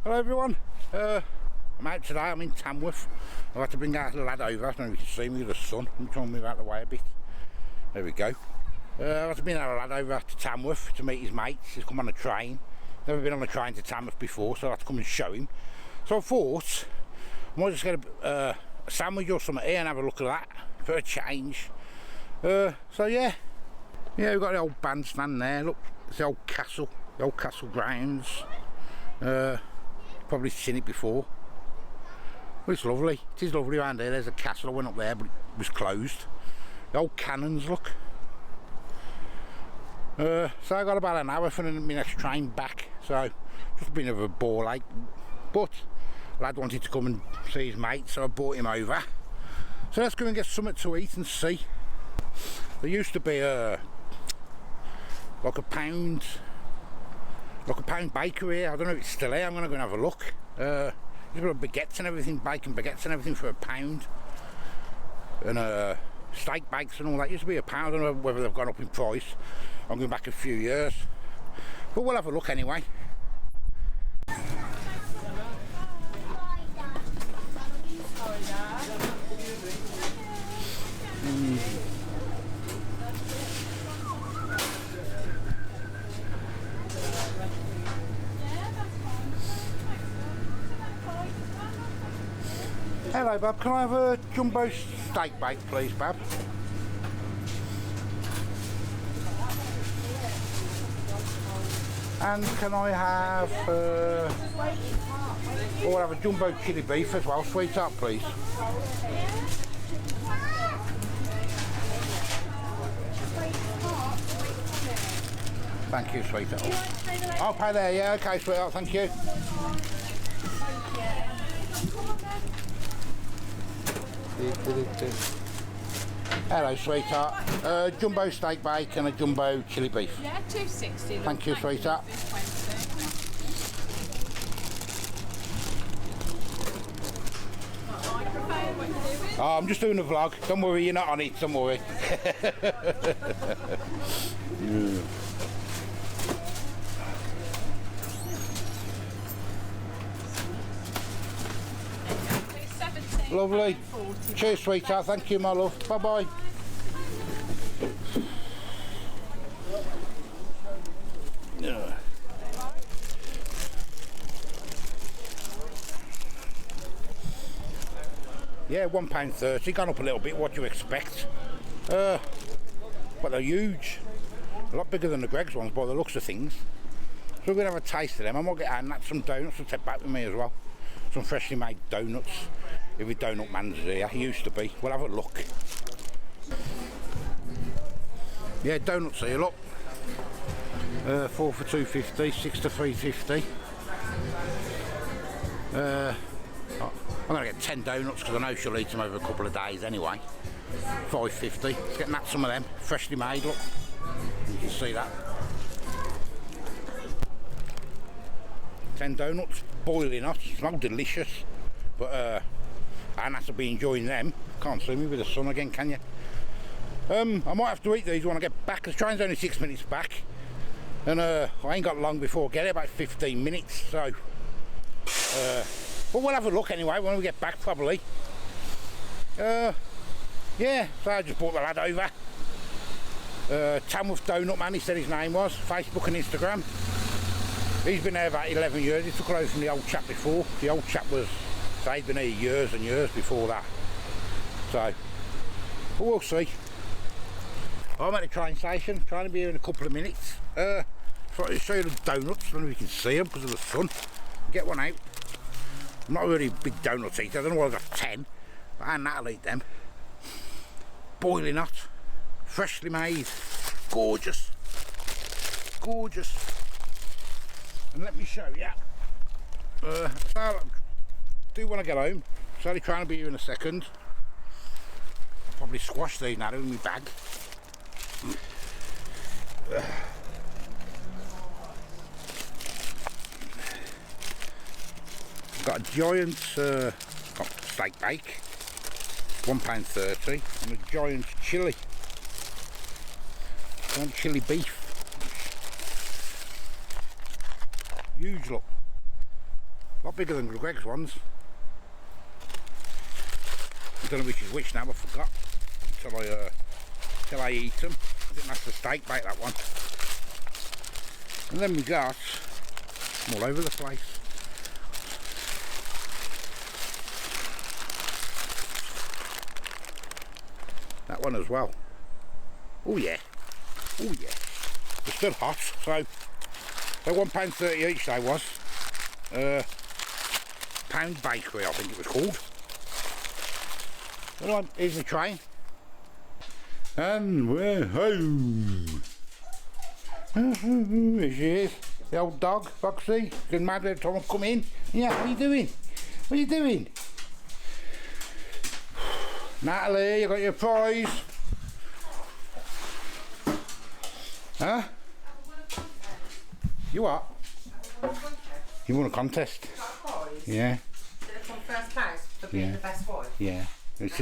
Hello everyone, I'm out today, I'm in Tamworth. I've had to bring that little lad over, I don't know if you can see me with the sun. I'm trying to move out of the way a bit. There we go. I've had to bring that lad over to Tamworth to meet his mates. He's come on a train. Never been on a train to Tamworth before, so I had to come and show him. So I thought I might just get a sandwich or something here and have a look at that for a change. So yeah, we've got the old bandstand there. Look, it's the old castle grounds. Probably seen it before. Well, it's lovely. It is lovely around here. There's a castle. I went up there, but it was closed. The old cannons, look. So I got about an hour for my next train back. So just a bit of a ball ache. But lad wanted to come and see his mate, so I brought him over. So let's go and get something to eat and see. There used to be like a PoundBakery here. I don't know if it's still here. I'm going to go and have a look. There's baguettes and everything, bacon baguettes and everything for £1. And steak bakes and all that used to be £1. I don't know whether they've gone up in price. I'm going back a few years. But we'll have a look anyway. Hello Bab, can I have a jumbo steak bake please Bab? And can I have I'll have a jumbo chili beef as well, sweetheart please. Thank you sweetheart. I'll pay there, yeah, okay sweetheart, thank you. Hello sweetheart, jumbo steak bake and a jumbo chili beef. Yeah, 260. Thank you sweetheart. Oh, I'm just doing a vlog, don't worry, you're not on it, don't worry. Lovely. Cheers sweetheart, thank you my love. Bye bye. Yeah, £1.30, gone up a little bit, what do you expect? But they're huge. A lot bigger than the Greggs ones by the looks of things. So we're going to have a taste of them. I might get some donuts to take back with me as well. Some freshly made donuts. If a donut man's here, he used to be. We'll have a look. Yeah, donuts here, look. 4 for £2.50, 6 to £3.50. I'm going to get 10 donuts because I know she'll eat them over a couple of days anyway. £5.50. Let's get some of them, freshly made, look. You can see that. 10 donuts, boiling hot, smell delicious. But I have to be enjoying them. Can't see me with the sun again, can you? I might have to eat these when I get back. The train's only 6 minutes back. And I ain't got long before I get it, about 15 minutes. So, but we'll have a look anyway when we get back probably. Yeah, so I just brought the lad over. Tamworth Donut Man, he said his name was. Facebook and Instagram. He's been there about 11 years. He took it over from the old chap before. The old chap was, so he'd been here years and years before that. So, but we'll see. I'm at the train station, trying to be here in a couple of minutes. Try to show you the donuts, I don't know if you can see them because of the sun. Get one out. I'm not a really big donut eater, I don't know why I've got 10, but I'll eat them. Boiling hot, freshly made, gorgeous. Gorgeous. And let me show you. So I'll do when I get home. So I'll trying to be here in a second. I'll probably squash these now in my bag. Got a giant steak bake, £1.30, and a giant chili. Giant chili beef. Huge look. A lot bigger than Greg's ones. I don't know which is which now, I forgot. Till I eat them. I think that's the steak bake, that one. And then we got all over the place. That one as well. Oh yeah. Oh yeah. They're still hot, so they're £1.30 each they was. PoundBakery, I think it was called. Right, here's the train. And we're home. Here she is. The old dog, Foxy. Getting mad every time I come in. Yeah, what are you doing? What are you doing? Natalie, you got your prize. Huh? You what? You won a contest. Yeah. Did it come first place for being the best boy? Yeah. It's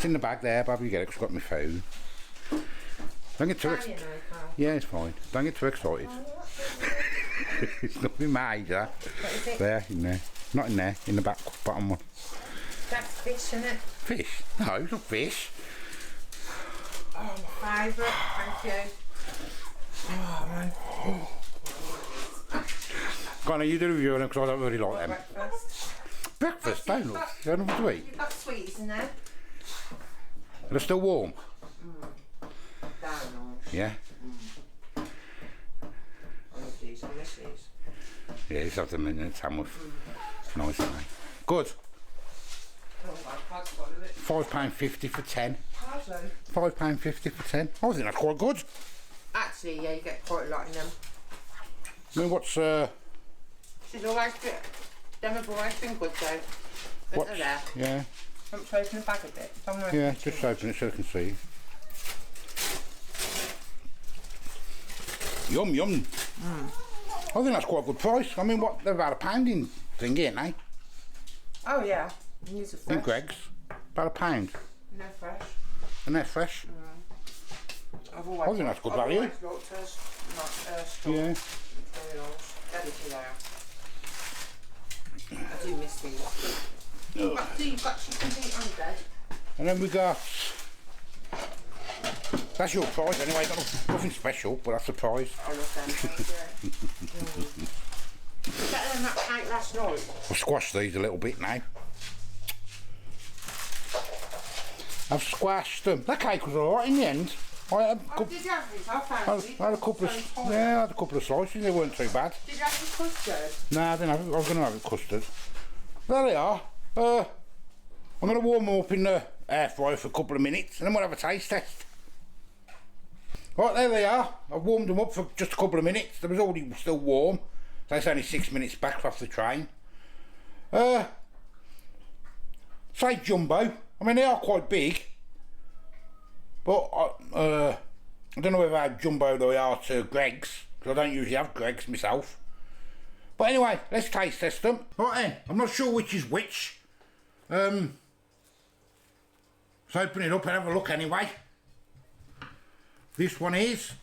in the bag there, Bob. You get it 'cause I've got my phone. Don't get too excited. Yeah, it's fine. Don't get too excited. It's nothing major. What is it? There, in there. Not in there, in the back bottom one. That's fish, isn't it? Fish? No, it's not fish. Oh, my favourite. Thank you. Oh, man. Go on, you do review them because I don't really like them. Breakfast. Breakfast, donuts. You don't have to eat. You've got sweets in there. They're still warm. Donuts. Yeah. I love these. I miss these. Yeah, just have them in a sandwich. Nice, isn't they? Good. Oh, my God's got it. £5.50 for 10. Pardon? £5.50 for 10. I think that's quite good. Actually, yeah, you get quite a lot in them. I mean, what's She's always been, them have always been good though. But they're there. Yeah. I'm just open the bag a bit. Yeah, just open it so I can see. Yum yum. I think that's quite a good price. I mean, what, they've had a pounding thing, ain't they? Oh yeah. And these are fresh. In Greg's. About £1. And they're fresh. And they're fresh. I've always I think that's good value. I've always looked as Yeah. I do miss these. But you've got chicken feet on bed. And then we got... That's your prize anyway, got nothing special, but that's the prize. I love them, better than that cake last night. I've squashed these a little bit now. I've squashed them. That cake was alright in the end. I had Did you have these? I found these. I had a couple of... Yeah, I had a couple of slices, they weren't too bad. Did you have the custard? Nah, I didn't have it. I was going to have it custard. There they are. I'm going to warm them up in the air fryer for a couple of minutes and then we'll have a taste test. Right, there they are. I've warmed them up for just a couple of minutes. They was already still warm. So it's only 6 minutes back off the train. Say jumbo. I mean, they are quite big. But I don't know how jumbo they are to Greg's. Because I don't usually have Greg's myself. But anyway, let's taste test them. Right then, I'm not sure which is which. Let's open it up and have a look anyway. This one is...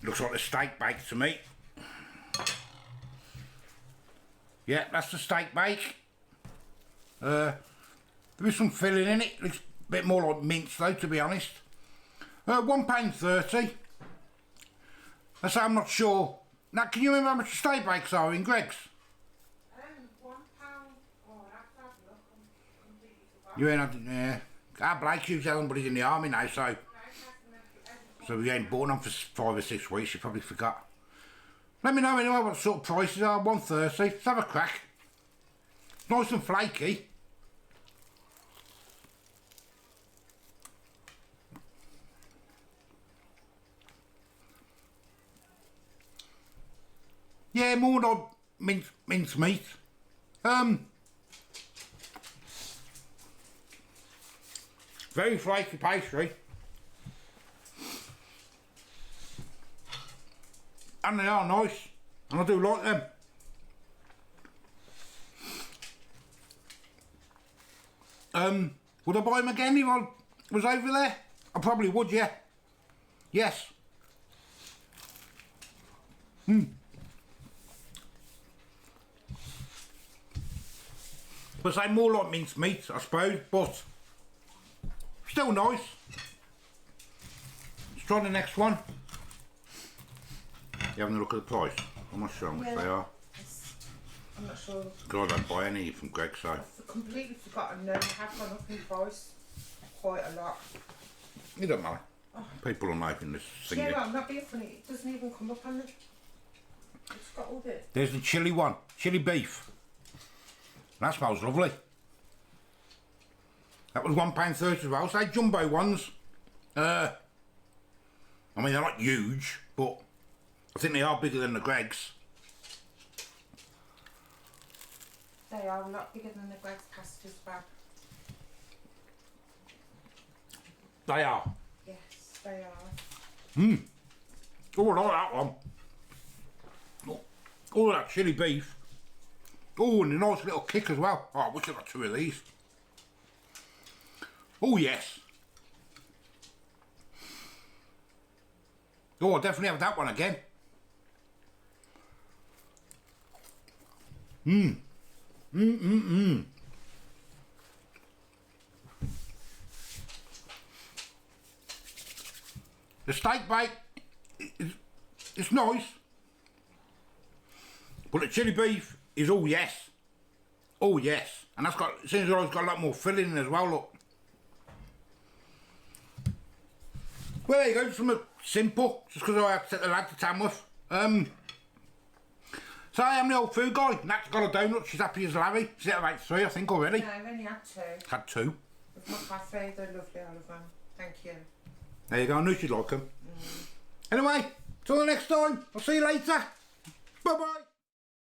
Looks like a steak bake to me. Yeah, that's the steak bake. There is some filling in it. Looks a bit more like mince though, to be honest. £1.30. I say I'm not sure. Now, can you remember how much the steak bakes are in Greg's? £1. Oh, I have to have a look. You ain't had, yeah. Our Blake usually has somebody in the army now, so we ain't bought them for 5 or 6 weeks. You probably forgot. Let me know anyway what sort of prices are. £1.30. Let's have a crack. It's nice and flaky. Yeah, more like mince meat. Very flaky pastry. And they are nice. And I do like them. Would I buy them again if I was over there? I probably would, yeah. Yes. But say more like minced meat, I suppose, but still nice. Let's try the next one. You having a look at the price? I'm not sure how much they are. I'm not sure. God, I don't buy any from Greg, so. I've completely forgotten now. They have gone up in price quite a lot. You don't matter. Oh. People are making this thing. Yeah, well, I'm not being funny. It doesn't even come up on it. It's got all this. There's the chili one, chili beef. That smells lovely. That was £1.30 as well. Say jumbo ones. I mean, they're not huge, but I think they are bigger than the Greggs. They are a lot bigger than the Greggs pastas bag. They are. Yes, they are. Mmm. Oh, I like that one. Oh, that chili beef. Oh, and a nice little kick as well. Oh, I wish I got 2 of these. Oh, yes. Oh, I'll definitely have that one again. Mmm. Mmm, mmm, mmm. The steak bake, it's nice. But the chili beef is all yes. Oh yes. And that's got, seems like it's got a lot more filling as well, look. Well, there you go, something simple, just because I had to take the lad to Tamworth. So I am the old food guy. Nat's got a donut, she's happy as Larry. She's at about 3, I think, already. No, I've only had 2. Had 2. With my cafe, they're lovely, all of them. Thank you. There you go, I knew she'd like them. Anyway, till the next time, I'll see you later. Bye-bye.